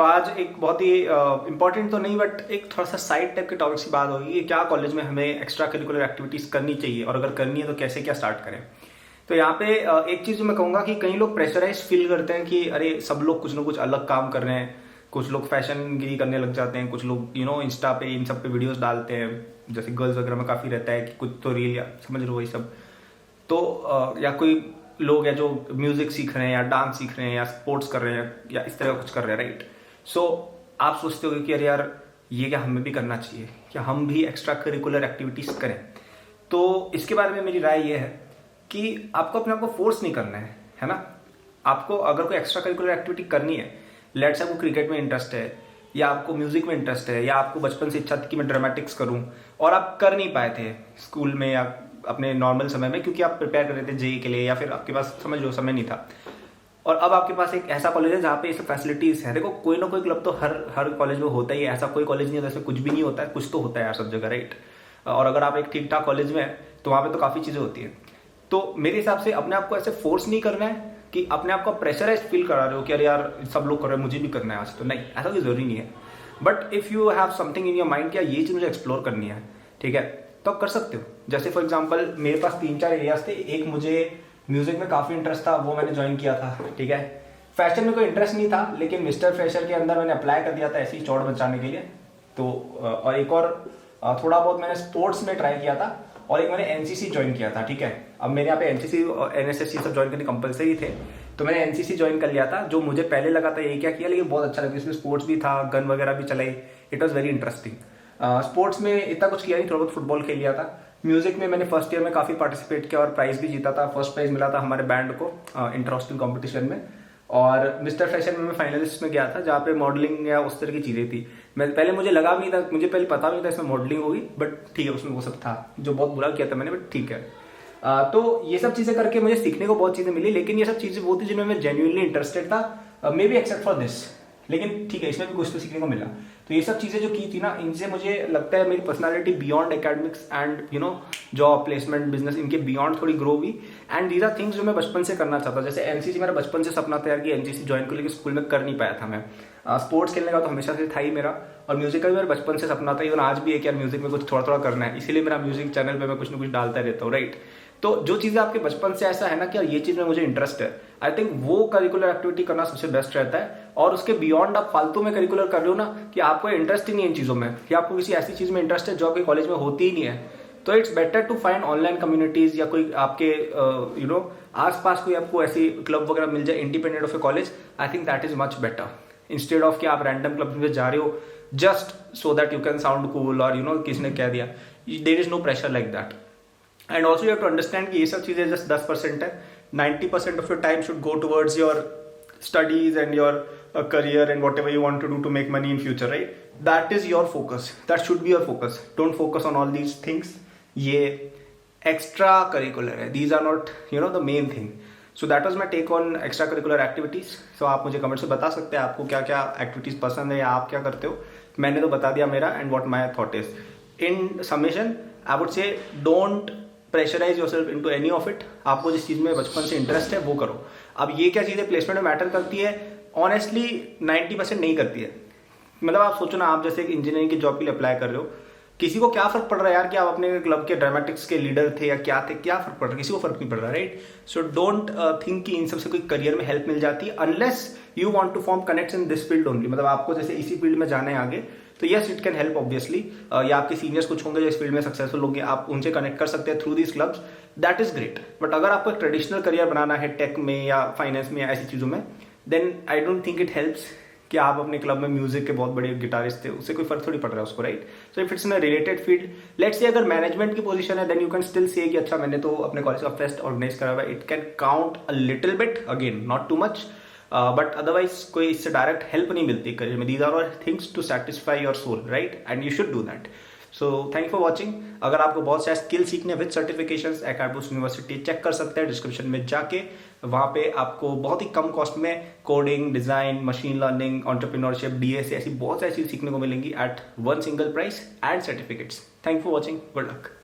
तो आज एक बहुत ही इंपॉर्टेंट तो नहीं बट एक थोड़ा सा साइड टाइप के टॉपिक की बात होगी कि क्या कॉलेज में हमें एक्स्ट्रा करिकुलर एक्टिविटीज करनी चाहिए और अगर करनी है तो कैसे क्या स्टार्ट करें। तो यहाँ पे एक चीज मैं कहूंगा कि कई लोग प्रेशराइज फील करते हैं कि अरे सब लोग कुछ ना कुछ अलग काम कर रहे हैं, कुछ लोग फैशन गिरी करने लग जाते हैं, कुछ लोग इंस्टा पे इन सब पे वीडियोस डालते हैं, जैसे गर्ल्स वगैरह में काफी रहता है कि कुछ तो रील या समझ लो वही सब। तो या कोई लोग है जो म्यूजिक सीख रहे हैं या डांस सीख रहे हैं या स्पोर्ट्स कर रहे हैं या इस तरह का कुछ कर रहे हैं, राइट। सो आप सोचते हो कि अरे यार ये क्या हमें भी करना चाहिए, क्या हम भी एक्स्ट्रा करिकुलर एक्टिविटीज करें। तो इसके बारे में मेरी राय ये है कि आपको अपने आप को फोर्स नहीं करना है ना। आपको अगर कोई एक्स्ट्रा करिकुलर एक्टिविटी करनी है, लेट्स से आपको क्रिकेट में इंटरेस्ट है या आपको म्यूजिक में इंटरेस्ट है या आपको बचपन से इच्छा थी कि मैं ड्रामेटिक्स करूं और आप कर नहीं पाए थे स्कूल में या अपने नॉर्मल समय में क्योंकि आप प्रिपेयर कर रहे थे जेई के लिए या फिर आपके पास समझ लो समय नहीं था, और अब आपके पास एक ऐसा कॉलेज है जहाँ पे ये सब फैसिलिटीज है। देखो कोई ना कोई क्लब तो हर कॉलेज में होता ही है, ऐसा कोई कॉलेज नहीं होता इसमें कुछ भी नहीं होता है, कुछ तो होता है यार सब जगह, राइट। और अगर आप एक ठीक ठाक कॉलेज में है तो वहाँ पे तो काफी चीजें होती है। तो मेरे हिसाब से अपने आप को ऐसे फोर्स नहीं करना है कि अपने आप को प्रेशराइज फील करा रहे हो कि अरे यार सब लोग कर रहे हैं मुझे भी करना है आज, तो नहीं, ऐसा कोई जरूरी नहीं है। But if you have something in your mind क्या ये चीज मुझे एक्सप्लोर करनी है, ठीक है, तो आप कर सकते हो। जैसे फॉर एग्जाम्पल मेरे पास 3-4 एरियाज थे। एक मुझे म्यूजिक में काफी इंटरेस्ट था, वो मैंने ज्वाइन किया था, ठीक है। फैशन में कोई इंटरेस्ट नहीं था लेकिन मिस्टर फ्रेशर के अंदर मैंने अप्लाई कर दिया था ऐसे ही चौड़ बचाने के लिए। तो और एक और थोड़ा बहुत मैंने स्पोर्ट्स में ट्राई किया था और एक मैंने एनसीसी ज्वाइन किया था, ठीक है। अब मेरे यहाँ पे एनसीसी और एनएसएस सब ज्वाइन करने कंपलसरी थे, तो मैंने एनसीसी ज्वाइन कर लिया था। जो मुझे पहले लगा था यही क्या किया, लेकिन बहुत अच्छा लगा, इसमें स्पोर्ट्स भी था, गन वगैरह भी चलाई, it was very interesting. Sports में इतना कुछ किया नहीं, थोड़ा बहुत फुटबॉल खेल लिया था। म्यूजिक में मैंने फर्स्ट ईयर में काफी पार्टिसिपेट किया और प्राइज भी जीता था। फर्स्ट प्राइज मिला था हमारे बैंड को इंटर हॉस्टल कॉम्पिटिशन में, और मिस्टर फैशन में मैं फाइनलिस्ट में गया था जहाँ पे मॉडलिंग या उस तरह की चीजें थी। मैं पहले मुझे लगा भी नहीं था, मुझे पहले पता भी नहीं था इसमें मॉडलिंग होगी, बट ठीक है उसमें वो सब था जो बहुत बुरा किया था मैंने, बट ठीक है। तो ये सब चीजें करके मुझे सीखने को बहुत चीजें मिली, लेकिन ये सब चीजें वो थी जिनमें मैं जेन्युइनली इंटरेस्टेड था, may be except for this, लेकिन ठीक है इसमें भी कुछ तो सीखने को मिला। तो ये सब चीजें जो की थी ना, इनसे मुझे लगता है मेरी personality beyond academics and job placement business, इनके बियॉन्ड थोड़ी ग्रो हुई। एंड दीज आर थिंग्स जो मैं बचपन से करना चाहता था। जैसे एनसीसी मेरा बचपन से सपना था यार कि एनसीसी ज्वाइन कर, लेकिन स्कूल में कर नहीं पाया था मैं। स्पोर्ट्स खेलने का तो हमेशा से था ही मेरा, और म्यूजिक का भी मेरा बचपन से सपना था, इवन आज भी है कि यार म्यूजिक में कुछ थोड़ा थोड़ा करना है, इसीलिए मेरा म्यूजिक चैनल पे मैं कुछ ना कुछ डालता रहता हूँ, राइट। तो जो चीजें आपके बचपन से ऐसा है ना कि ये चीज में मुझे इंटरेस्ट है, आई थिंक वो करिकुलर एक्टिविटी करना सबसे बेस्ट रहता है। और उसके बियॉन्ड आप फालतू में करिकुलर कर रहे हो ना कि आपको इंटरेस्ट ही नहीं है इन चीजों में, या आपको किसी ऐसी चीज में इंटरेस्ट है जो आपके कॉलेज में होती ही नहीं है, तो it's better to find online communities या कोई आपके आसपास कोई आपको ऐसी क्लब वगैरह मिल जाए independent of a college. I think that is much better, instead of कि आप रैंडम क्लब में जा रहे हो just so that you can sound cool और किसी ने कह दिया। There is no pressure like that. And also you have to understand कि ये सब चीजें जस्ट 10% है, 90% of your time should go towards your studies and your career and whatever you want to do to make money in future, right? That is your focus, that should be your focus. Don't focus on all these things. ये extra curricular है, these are not the main thing. So that was my take on extra curricular activities. So आप मुझे comment से बता सकते हैं आपको क्या क्या एक्टिविटीज पसंद है या आप क्या करते हो। मैंने तो बता दिया मेरा and what my thought is. In summation I would say don't pressurise yourself into any of it. आपको जिस चीज में बचपन से इंटरेस्ट है वो करो। अब ये क्या चीजें प्लेसमेंट में मैटर करती है, ऑनेस्टली 90% नहीं करती है। मतलब आप सोचो ना, आप जैसे एक इंजीनियरिंग की जॉब के लिए अप्लाई कर रहे हो, किसी को क्या फर्क पड़ रहा है यार कि आप अपने क्लब के ड्रामेटिक्स के लीडर थे या क्या थे, क्या फर्क पड़ रहा है, किसी को फर्क नहीं पड़ रहा, राइट। सो डोंट थिंक कि इन सबसे कोई करियर में हेल्प मिल जाती है unless you want to form connects in this field only. मतलब आपको जैसे इसी फील्ड में जाना है आगे, तो yes it can help obviously, या आपके सीनियर्स कुछ होंगे जो इस फील्ड में सक्सेसफुल होंगे, आप उनसे कनेक्ट कर सकते हैं through these clubs, that is great. But अगर आपको एक ट्रेडिशनल करियर बनाना है टेक में या फाइनेंस में या ऐसी चीजों में, then I don't think it helps कि आप अपने क्लब में म्यूजिक के बहुत बड़े गिटारिस्ट थे, उससे कोई फर्क थोड़ी पड़ रहा है उसको, right. So if it's in a related field, let's say अगर मैनेजमेंट की पोजीशन है, then you can still say कि अच्छा मैंने तो अपने कॉलेज का फेस्ट ऑर्गेनाइज करा हुआ है, it can count a little bit, again not too much, but otherwise कोई इससे डायरेक्ट हेल्प नहीं मिलती करियर में। These are all things to satisfy your soul, right, and you should do that. So thank you for watching. अगर आपको बहुत सारे skill सीखने with certifications, academics university check कर सकते हैं डिस्क्रिप्शन में जाके, वहां पे आपको बहुत ही कम कॉस्ट में coding, design, machine learning, entrepreneurship, DSA ऐसी बहुत सारी चीज सीखने को मिलेंगी at one single price and certificates. Thank you for watching, good luck.